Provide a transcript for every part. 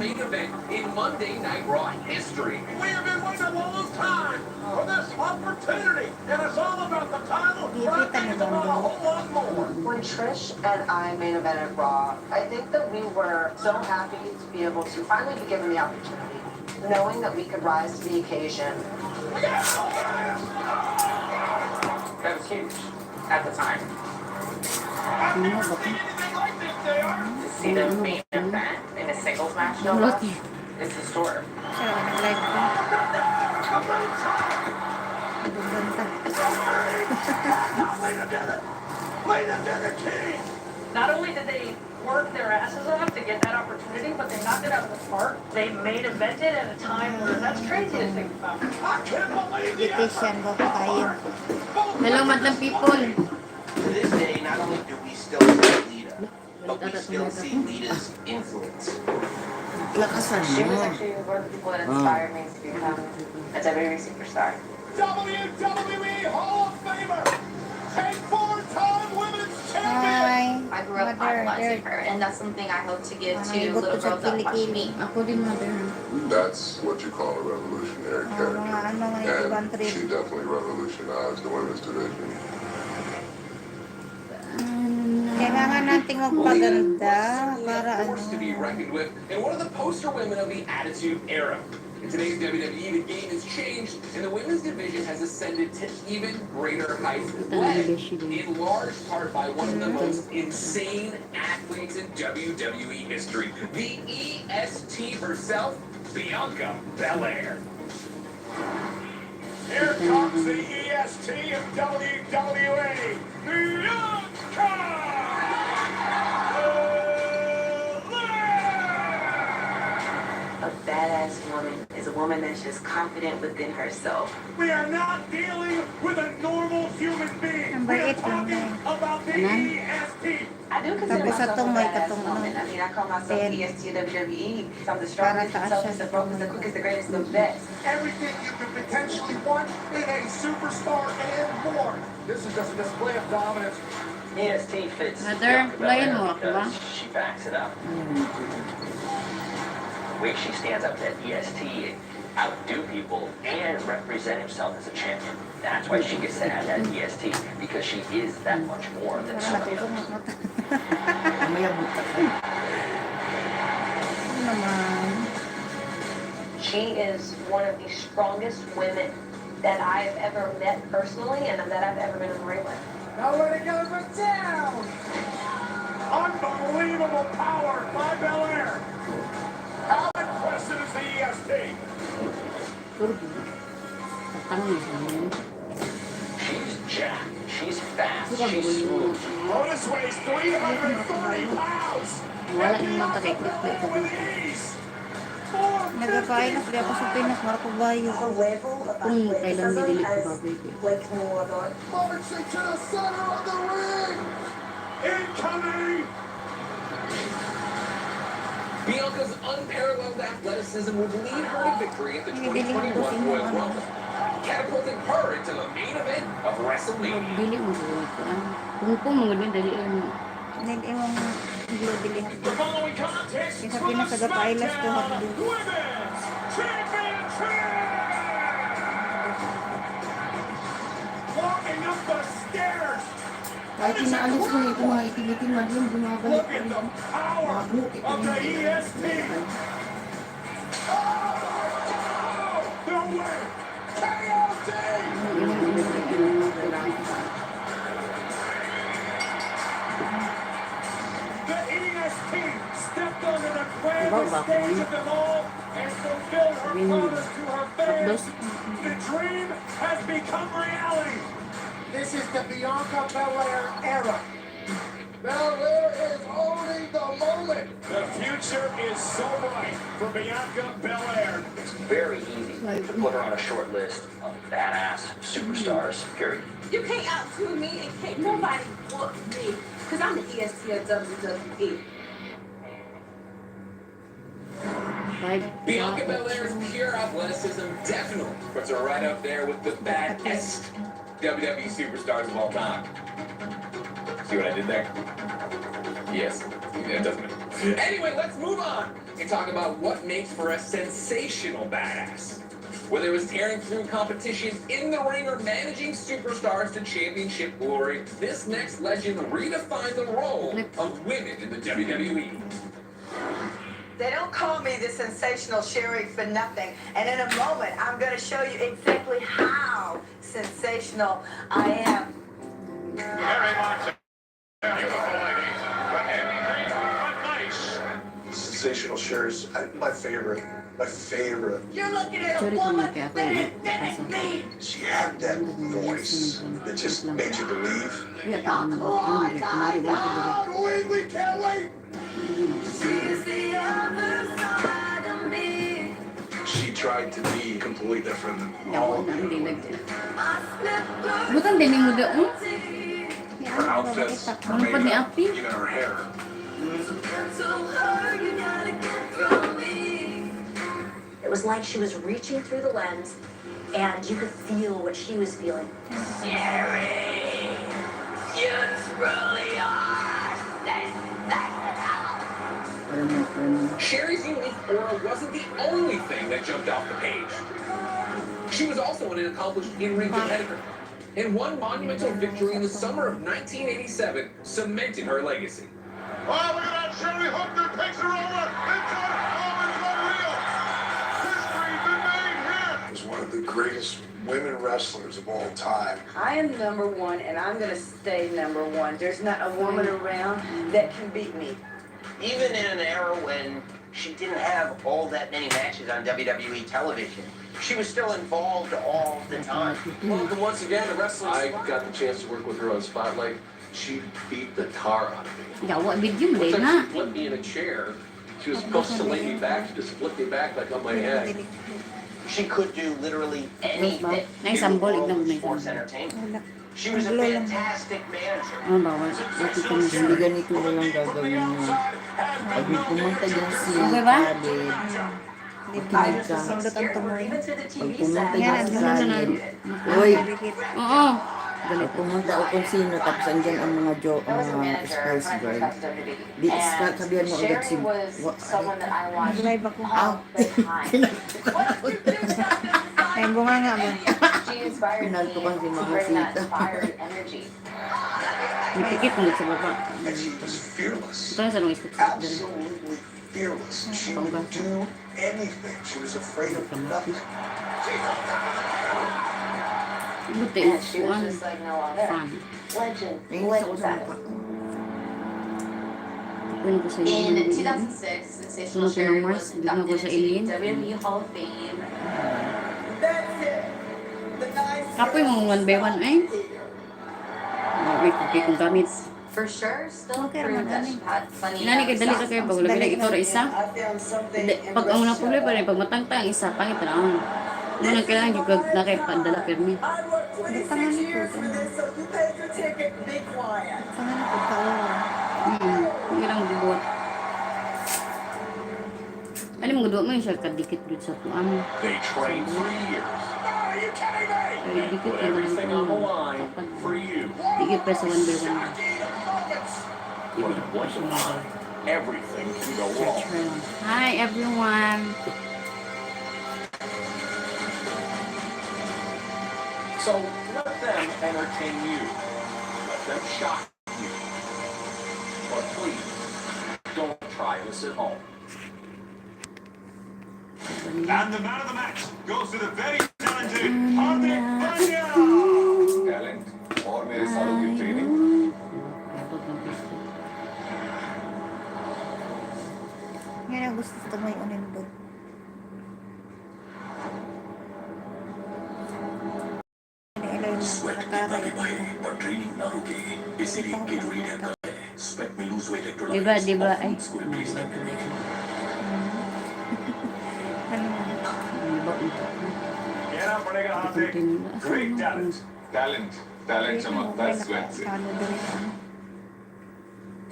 main event in Monday Night Raw history. We have been waiting a long time for this opportunity, and it's all about the title, but I think it's about a whole lot more. When Trish and I main evented Raw, I think that we were so happy to be able to finally be given the opportunity, knowing that we could rise to the occasion. That was huge at the time. I've never seen anything like this, JR. To see the main event in a singles match, no less, is historic. Wait a minute, King! Not only did they work their asses off to get that opportunity, but they knocked it out of the park. They main evented at a time where that's crazy to think about. I can't believe the Petition ko tayo. effort. Hello, madlang people. To this day, not only do we still see Lita, but we still see Lita's influence. Lakasan She was mo. actually one of the people that inspired me to become a WWE superstar. WWE Hall of Famer, take 4-time women's champion. Hi. I grew up idolizing her, and that's something I hope to give to Ikot little ko sa girls that watch kilikili. me. Ako din, mother. That's what you call a revolutionary character. Mga ibang And trip. she definitely revolutionized the women's division. Kailangan nating magpaganda para Forced to be ano. reckoned with, and one of the poster women of the Attitude Era. In today's WWE, the game has changed, and the women's division has ascended to even greater heights, led in large part by one of the most insane athletes in WWE history, the EST herself, Bianca Belair. Here comes the EST of WWE, Bianca A badass woman is a woman that's just confident within herself. We are not dealing with a normal human being. Number We are 8 talking about the Ano? EST. I do consider Tapos myself a atong may badass katong woman. ano, I mean, I call myself 10. EST of WWE. So I'm the Para strongest, the taas toughest, siya. the brokest, the quickest, the greatest, the best. Everything you could potentially want in a superstar and more. This is just a display of dominance. EST fits Mother, Bianca layan Belair mo ako ba? because she backs it up. The way she stands up to EST, outdo people, and represent herself as a champion. That's why she gets to have that EST, because she is that much more than Para some of the matulog others. mo. Ano naman? She is one of the strongest women that I've ever met personally and that I've ever been in the ring with. Nowhere to go but down. Unbelievable power by Belair. How impressive is the EST? She's jacked, she's fast, she's smooth. Otis weighs 330 pounds. Wala And yung Bianca matarik. Belair with ease. Nagkakain ako ako sa Pinas, Marco Bayo. Kung kailan nilili ko ba, Marching to the center of the ring. Incoming. Bianca's unparalleled athleticism would lead her to victory at the 2021 Royal Rumble, catapulting her into the main event of WrestleMania. Bili mo ko. Kung mga dali ano. Hindi mong bili. The following contest Isa for the pinasagap eyelash ko, SmackDown hotdog. Women's Championship. Walking up the stairs. Kahit inaalis ko ito mga itim-itim na din, bumabalik Look pa at rin. the power of the EST. Oh, no way. KOD. The EST stepped onto the grandest stage of them all and fulfilled her promise to her fans. The dream has become reality. This is the Bianca Belair era. Belair is owning the moment. The future is so bright for Bianca Belair. It's very easy to put her on a short list of badass superstars, period. You can't outdo me and can't nobody whoop me because I'm the EST of WWE. Bianca Belair's pure athleticism definitely puts her right up there with the baddest WWE superstars of all time. See what I did there? Yes, it doesn't. Anyway, let's move on. and talk about what makes for a sensational badass. Whether it was tearing through competition in the ring or managing superstars to championship glory, this next legend redefined the role of women in the WWE. They don't call me the sensational Sherry for nothing. And in a moment, I'm going to show you exactly how sensational I am. Very much. Beautiful ladies. But anything but nice. Sensational Sherry's my favorite. My favorite. You're looking at a Sorry woman kung that kaya invented me. She had that voice that just made you believe. Iya, taon mo. Ano, kumari ba ito? Can't wait, we can't wait. She tried to be completely different than all Yawa of na, the hindi other nag... Butan din mo doon. Her outfits, her Ano pa ni makeup, Api? even her hair. It was like she was reaching through the lens, and you could feel what she was feeling. Sherry, you truly are sensational. Sherry's unique aura wasn't the only thing that jumped off the page. She was also an accomplished in-ring competitor, and one monumental victory in the summer of 1987 cemented her legacy. Oh, look at that. Sherry hooked her, takes her over. It's unreal. History been made here. Was one of the greatest women wrestlers of all time. I am number one, and I'm going to stay number one. There's not a woman around that can beat me. Even in an era when she didn't have all that many matches on WWE television, she was still involved all the time. Welcome once again to Wrestling. I got the chance to work with her on Spotlight. She beat the tar out of me. Yawa, video mo One din time na. she flipped me in a chair. She was supposed to lay me back. She just flipped me back like on my head. She could do literally anything Nice, in the ang bolig world ng of may sports sambol. entertainment. She was a fantastic manager. Ano bawal? Bakit ko na Hindi ganito na lang gagawin mo. Pag pumunta dyan si Okay ba? Khaled, makinig ka. Pag pumunta dyan si Khaled, uy, Oo. pag pumunta o kung sino, tapos andyan ang mga Spice Girl, di sabihan mo agad si... Nag-live ako. May bunga nga mo. Pinaltukan si Mamasita. Napikit mo sa baba. And she was fearless. Ito na sa nung isip. Absolutely fearless. She would do anything. She was afraid of nothing. Buti mo. Kuan. Fan. Nainis ako sa mukha. Kunin ko sa iyo. In 2006, Sensational Sherry was inducted into WWE Hall of Fame. Kapoy mo 1 by 1 ay. Wait, okay kung gamit. For sure, still proved that she had funny Inani kay dali ka kayo pag wala ito ra isa. Pag ang una puloy pa rin, pag matangta ang isa, pangit na ang. Muna kailangan yung kag nakay pandala permi. Tangan ni po. Tangan ni po kaula. Hindi lang dibuat. Alam mo, mo yung siya kadikit dito sa tuan. They trained for years. Are you kidding me? Ay, dikit Put ka naman everything on the line for you. Dikit pa sa 1 by 1. But in a blink of an eye, everything can go wrong. Hi everyone. So let them entertain you. Let them shock you. But please, don't try this at home. And the man of the match goes to the very talented Hardik Pandya. Talent और मेरे सालों की training Yan ang gusto mo yung unin doon. Sweat कितना भी भाई पर ट्रेनिंग ना रुके इसीलिए गेटवे कहता है स्वेट में lose weight electrolytes Diba ay. School please कहना पड़ेगा हार्दिक ग्रेट टैलेंट टैलेंट टैलेंट चमकता है स्वेट से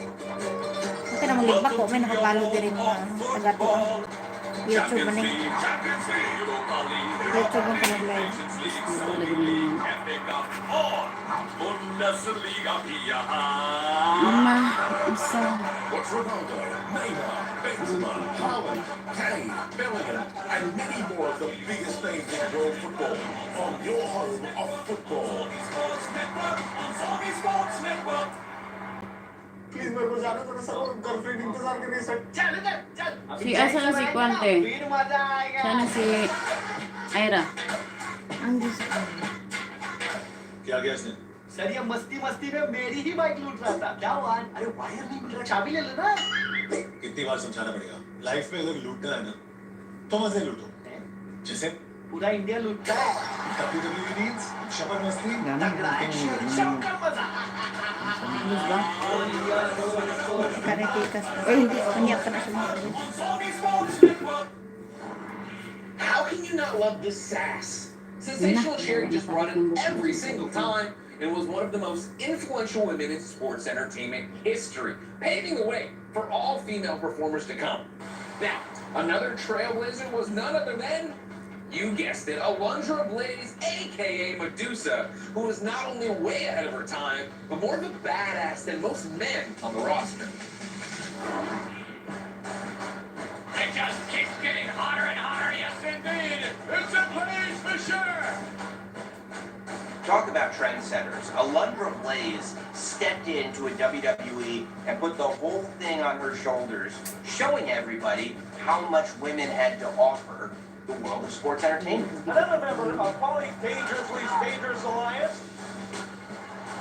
Kasi na mag-ligbak ko, may nakapalo din rin mga taga-tuan. YouTube ba na? YouTube ang panag-live. Ito lagi naman. Mama, isa. What's Ronaldo, Neymar, Benzema, Haaland, Kane, Bellingham, and many more of the biggest names in world football on your home of football. Sports Network on Zombie Sports Network. Please मेरे को जाना थोड़ा सा और गर्लफ्रेंड इंतजार कर रही है सर. चल इधर चल. Si asa na si Kwante? Sana si Ira. Ang gusto ko. क्या गया इसने? सर ये मस्ती में मेरी ही बाइक लूट रहा था। क्या हुआ? अरे वायर नहीं मिल रहा, चाबी ले लेना। कितनी बार समझाना पड़ेगा? लाइफ में अगर लूटना है ना, तो मजे लूटो. जैसे पूरा इंडिया लूटता है। WWE deals, शबर मस्ती, तगड़ा एक्शन, सबका मजा। News ba? Karatikas. Or hindi, kanya ka na sumunod. How can you not love this sass? Sensational Sherry just brought it every single time and was one of the most influential women in sports entertainment history, paving the way for all female performers to come. Now, another trailblazer was none other than, you guessed it, Alundra Blaze, aka Medusa, who was not only way ahead of her time, but more of a badass than most men on the roster. It just keeps getting hotter and hotter, yes indeed. It's a Blaze for sure. Talk about trendsetters. Alundra Blaze stepped into a WWE and put the whole thing on her shoulders, showing everybody how much women had to offer the world of sports entertainment. Another member of Polly Dangerously Dangerous Alliance.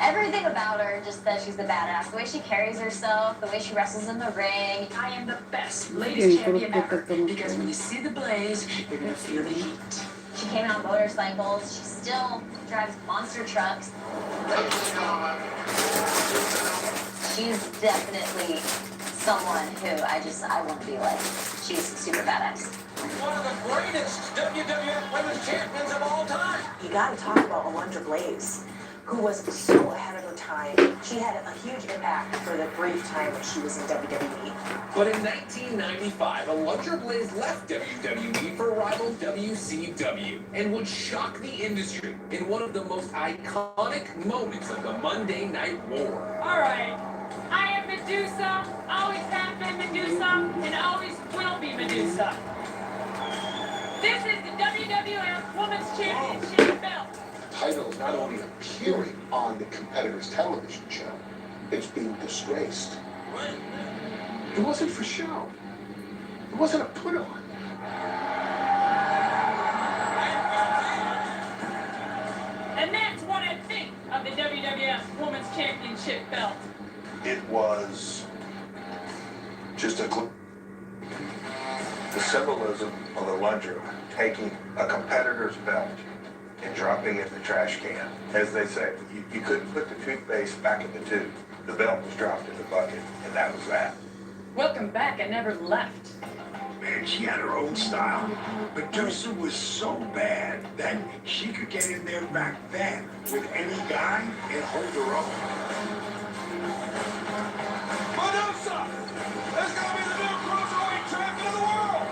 Everything about her just says she's the badass. The way she carries herself, the way she wrestles in the ring. I am the best ladies champion ever. Because when you see the blaze, you're gonna feel the heat. She came out on motorcycles. She still drives monster trucks. She's definitely someone who I want to be like. She's super badass. One of the greatest WWF Women's Champions of all time. You gotta talk about Alundra Blaze, who was so ahead of her time. She had a huge impact for the brief time when she was in WWE. But in 1995, Alundra Blaze left WWE for rival WCW and would shock the industry in one of the most iconic moments of the Monday Night War. All right. I am Medusa, always have been Medusa, and always will be Medusa. This is the WWF Women's Championship belt. Title not only appearing on the competitor's television show, it's being disgraced. It wasn't for show. It wasn't a put-on. And that's what I think of the WWF Women's Championship belt. It was just a the symbolism of Alundra taking a competitor's belt and dropping it in the trash can. As they say, you couldn't put the toothpaste back in the tube. The belt was dropped in the bucket, and that was that. Welcome back, I never left. Man, she had her own style. Medusa was so bad that she could get in there back then with any guy and hold her own. Medusa is gonna be the new cruiserweight champion of the world.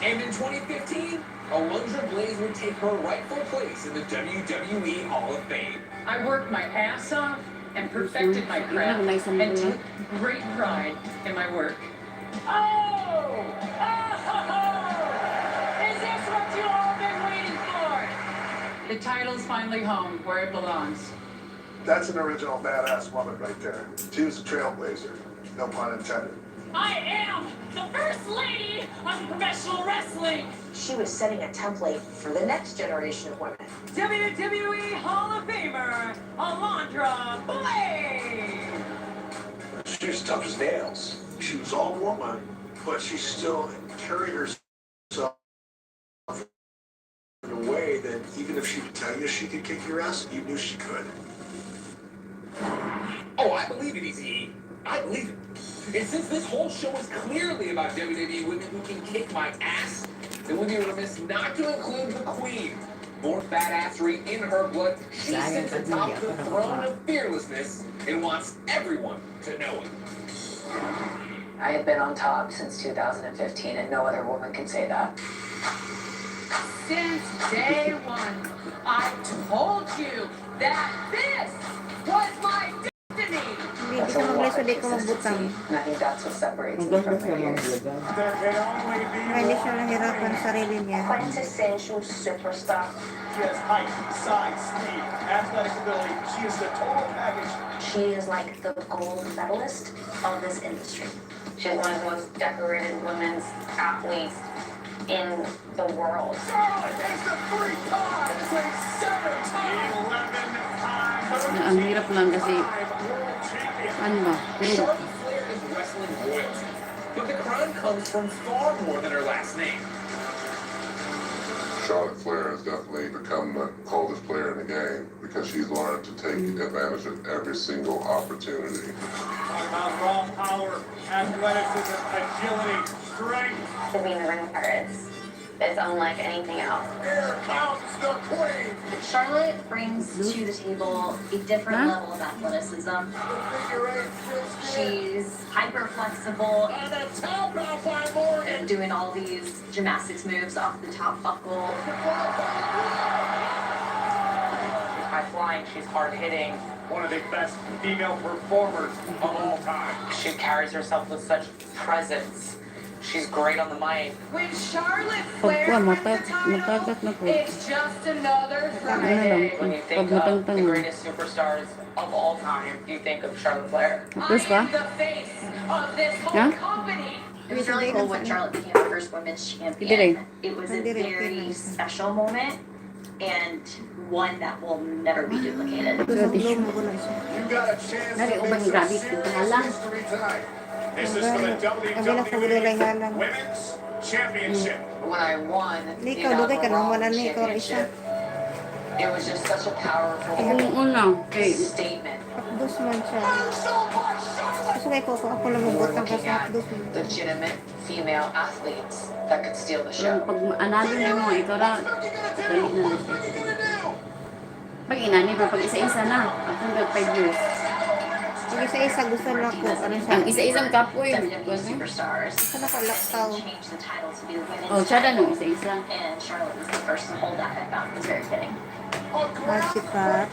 And in 2015, Alundra Blaze would take her rightful place in the WWE Hall of Fame. I worked my ass off and perfected my craft and took great pride in my work. Oh! Is this what you all been waiting for? The title's finally home where it belongs. That's an original badass woman right there. She was a trailblazer, no pun intended. I am the first lady of professional wrestling. She was setting a template for the next generation of women. WWE Hall of Famer, Alundra Blaze. She was tough as nails. She was all woman, but she still carried herself in a way that even if she could tell you she could kick your ass, you knew she could. Oh, I believe it, Easy. I believe it. And since this whole show is clearly about WWE women who can kick my ass, then we'd be remiss not to include the Queen. More badassery in her blood, she sits atop the throne of fearlessness and wants everyone to know it. I have been on top since 2015, and no other woman can say that. Since day one, I told you that this was my destiny. Hindi ka mag-live so di ka magbutang. And I think that's what separates me Maganda from siya my peers. mag-vlog. There can only be Hindi siya nahirapan sa sarili niya. Quintessential superstar. She has height, size, speed, athletic ability. She is the total package. She is like the gold medalist of this industry. She's one of the most decorated women's athletes in the world. Charlotte is the 3 times, a 7-time, 11 times. Ang hirap lang kasi, ano ba? Pero, Charlotte Flair is wrestling royalty, but the crown comes from far more than her last name. Charlotte Flair has definitely become the coldest player in the game because she's learned to take advantage of every single opportunity. Talk about raw power, athleticism, agility, strength. To be in the ring with her is unlike anything else. Here comes the queen. Charlotte brings to the table a different Huh? level of athleticism. Figure 8 twist. She's hyper flexible And a tap out by Morgan. and doing all these gymnastics moves off the top buckle. High flying, she's hard hitting, One of the best female performers of all time. she carries herself with such presence. She's great on the mic. When Charlotte pagka Flair wins matag, the title, matagat na po. it's just another Ano lang, Friday. When you pag think of the matangtang. greatest superstars of all time, you think of Charlotte Flair. Tapos I ka? am the face of this Huh? whole company. It was really cool when Charlotte became the first women's Hindi champion. It was a Hindi rin, very okay. special moment and one that will never be duplicated. Ito sa vlog mo ko na siya. You got a chance Dari, to ubang make some grabe, serious tingala. history tonight. This is Ang for the gala ko rin lang WWE halang. Women's Championship. When I won the Ikaw, dugay ka nang inaugural wala ni ikaw isa. championship, it was just such a powerful Ang una, kay, statement. Hapdos man siya. Gusto kayo ko ako lang We're magbutang ka looking sa at hapdos mo. legitimate female athletes that could steal the pero show. pag analo niyo mo, ikaw na, dali na. Pag inani, pero pag isa-isa na, ako hanggang 5 years. Pag isa-isa gusto na ako. Ano siya? Ang isa-isang kapoy. WWE superstars Gusto na ko laktaw. changed the title to be the women's Oh, siya na title. nung isa-isa. And Charlotte was the first to hold that. I found it was very fitting. Masipat.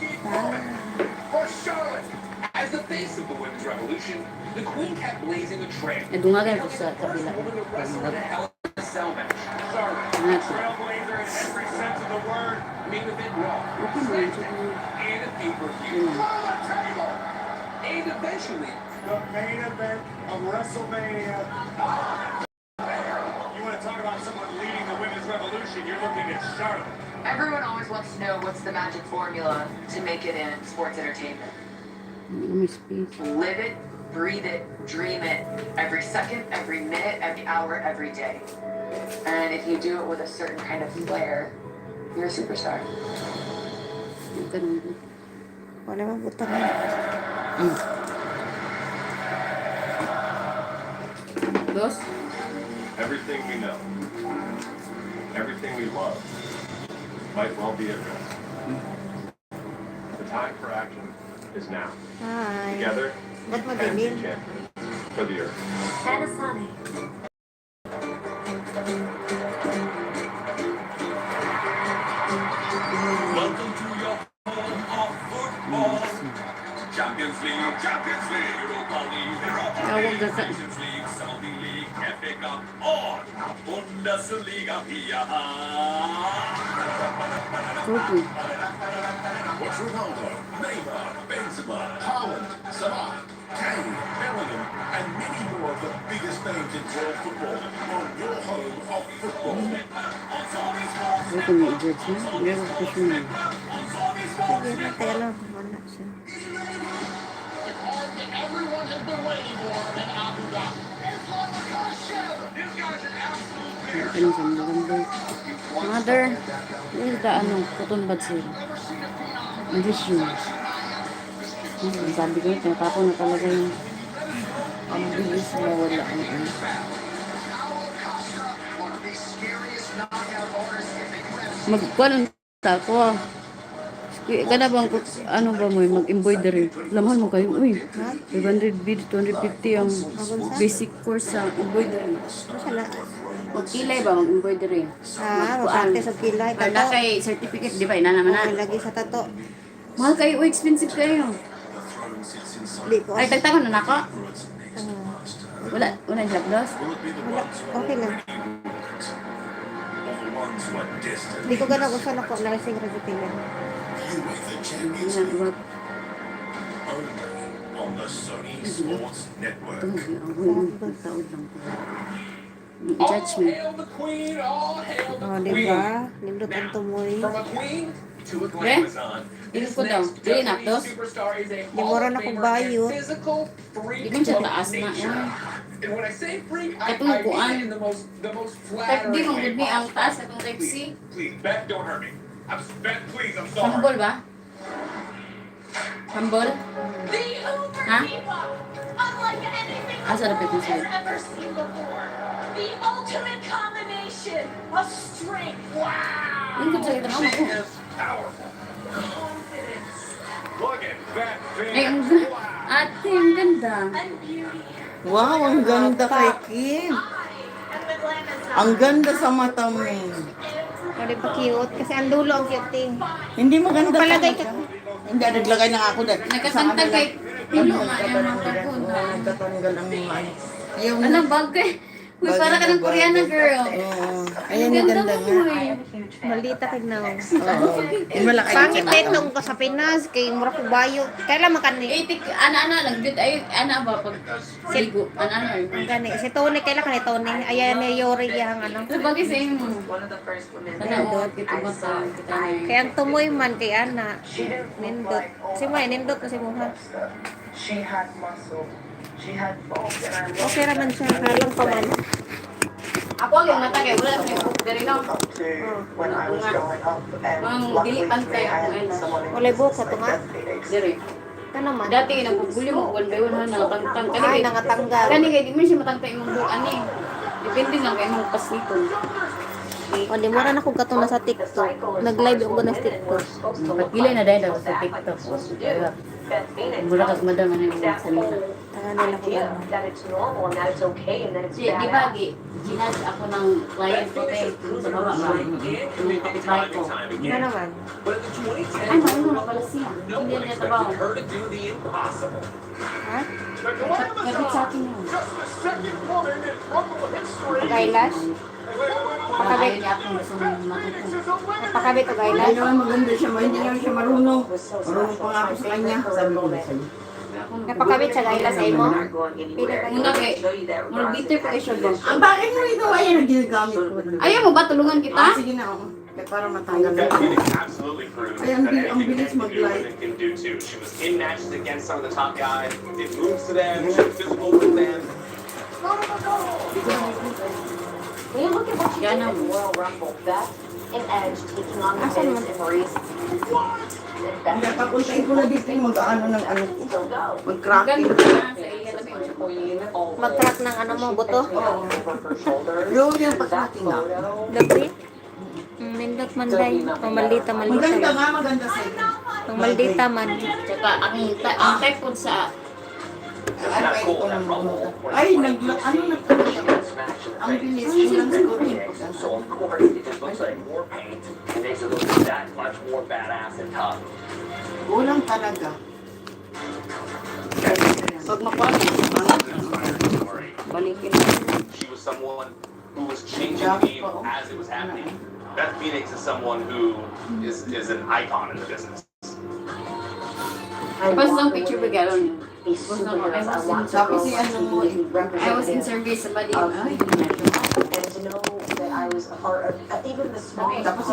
For Charlotte. As the face of the women's revolution, the queen kept blazing a trail. Nadungagan ko sa kabila. Woman to wrestle in a Hell in a Cell match. Charlotte, Ano? trailblazer in every sense of the word. Main event Raw, Okay mo yun. and a pay-per-view. On the table. And eventually, The main event of WrestleMania. You want to talk about someone leading the women's revolution? You're looking at Charlotte. Everyone always wants to know what's the magic formula to make it in sports entertainment. Hindi na may space. Live it, breathe it, dream it, every second, every minute, every hour, every day. And if you do it with a certain kind of flair, you're a superstar. Ganun. Wala magbutang. Dos? Everything we know, everything we love, might well be at risk. The time for action is now. Hi. Together, Ba't we can be madilim? champions for the earth. Panasonic. Welcome to your home of football. Champions League, Champions League, Europa League, Europa Tawag League, na sa... Nations League, Saudi League, FA Cup, on Bundesliga hier. Okay. Watch Ronaldo, Neymar, Benzema, Haaland, Salah, Kane, Bellingham, and many more of the biggest names in world football on your home of football. Ito may i-judge na. Hindi ako kasi na. Sige na, tayo lang. Wala siya. Everyone has been waiting for in Abu Dhabi. This guy's an absolute Ano sa maganda. Mother, where's the ano, cotton bud sir? Hindi siya. Sabi ko, tinatapon na talaga yung ang bilis na wala ang ano. Magkuhan ta ko. Kana bang, ano ba mo, mag-embroidery? Lamahan mo kayo, uy. 500 bid, 250 ang basic course sa embroidery. Magkilay ba, mag-embroidery? Mag-practice og kilay. Wala kay certificate, di ba? Ina naman na. Lagi sa tato. Mahal kayo, expensive kayo. Di ko. Ay, tagtagon na nako. Wala yung lapdos. Wala. Okay lang. Di ko ganaw usa na ko na sing regipilan. On the Sony Sports Network. Judge me. Oh, di ba? Nindot ang tumoy. From a queen to a Eh? glamazon. Inis ko daw. Dili na tos. Di mo rin ako bayo. Di man siya taas na. And when I say freak, I Katungkuan. mean in the most Kahit di flattering mong way good me ang possible. taas katong type C. Please, Beth, don't hurt me. Beth, please, I'm sorry. Humble ba? Humble? The Uber Huh? Diva, unlike anything Asa the na world pwede has ever seen before. The ultimate combination of strength, Yung kung sa kita na ako. Powerful. confidence, Look at that Ay, thing. ang ganda. Ate, ang ganda. and beauty. Wow, ang ganda kay Kim. And the glamazon. Ang ganda sa mata mo. Pwede pa cute. Kasi ang dulo ang cute eh. Hindi maganda Palagay talaga. ka. Hindi, naglagay na ako dahil. Nagkatangtag kay Pilo nga yung mga kapon. Nagkatanggal ang mga ano. Yung, Ano, bagay? Uy, para ka ng Koreana girl. Oo. Ayan, Ang ang ganda ganda mo nga. eh. Maldita tignaw. Oo. Yung malaki Pangit na na itong sa Pinas. Kay mura ko bayo. Kailan makani? Eh, ana-ana lang. Ay, ana ba? Pag sigo. Ana-ana. Ang gani. Si Tony, kailan ka ni Tony? Ayan ni Yori yung ano. Ano bagay sa inyo? One of the first women Sana o, kita ba sa kita na yun. Kaya ang tumoy man kay Ana. Nindot. Si May, nindot kasi mo ha. She had muscle. She had bones, and I Okay raman siya. Halang pa man. Ako ang mata kay wala sa book diri no. when I was growing up, and Ang luckily dili for me, pantay I ako had ngayon. someone in Walay buhok sa tunga. Diri. Ka naman. Dati nagpupuli mo one by one ha nakatangtang Ay, kani. nangatanggal. Kani kay di man siya matangtay imong buhok ani. Depende lang kay imong pasniton. O, di mo rin ako katong nasa TikTok. Nag-live ako na sa TikTok. Pagpili na dahil sa TikTok. Mura kag madam ano yung salita. Taka nila ko idea ano. that it's normal and that it's okay and that it's Di ba, badass. ginad ako ng client ko kay sa baba ba? Yung kapitbahay ko. Ka naman. But in the 2010s, Ay, marunong na pala siya. no Hindi one niya expected trabaho. her to do the impossible. Ha? The Kapit sa akin yun. just the second woman in rumble history. Eyelash? Ayaw niya akong gusto mong matuto. Napakabit o Hindi eyelash? naman maganda siya, hindi naman siya marunong. Marunong pa nga ako sa kanya. Sabi ko na sa'yo. Napakabit siya eyelash sa imo? Pili ka Muna kay, muna bitter pa kayo siya ba? Ang bakit mo ito? Ayan ang ginagamit ko. Ayaw mo ba tulungan kita? Sige na ako. Kaya para matanggal na. Beth Phoenix absolutely proved Ay, ang that bilis anything men can do, mag-light. women can do too. She was in matches against some of the top guys. It moves to them. She's physical with them. When you look at what she Yeah, did no. in the Royal Rumble, Beth and Edge taking on the Asan Miz naman? and Maurice. Hindi, papuntahin ko na dito yung mag-ano ng ano ko. Still go. Mag-cracking. Ganda na sa iya tabi. Mag-crack ng ano mo, buto? Yung yung pag-cracking nga. Gabi? Nindot man day. Pamaldita, Maganda maldita. nga, maganda sa'yo. Pamaldita man. Tsaka ang type po sa Ano kayo ko ng mga. Ay, ano ang bilis ko lang siguro yung pag-ano. So of course, it just looks like more paint. It makes it look that much more badass and tough. Kulang talaga. pag makuha balikin. She was someone who was changing the game as it was happening. Beth Phoenix is someone who is an icon in the business. Basta ang picture ba gano'n? Sabi si ano, I was in service, somebody, And to know that I was a part of even the smallest Tapos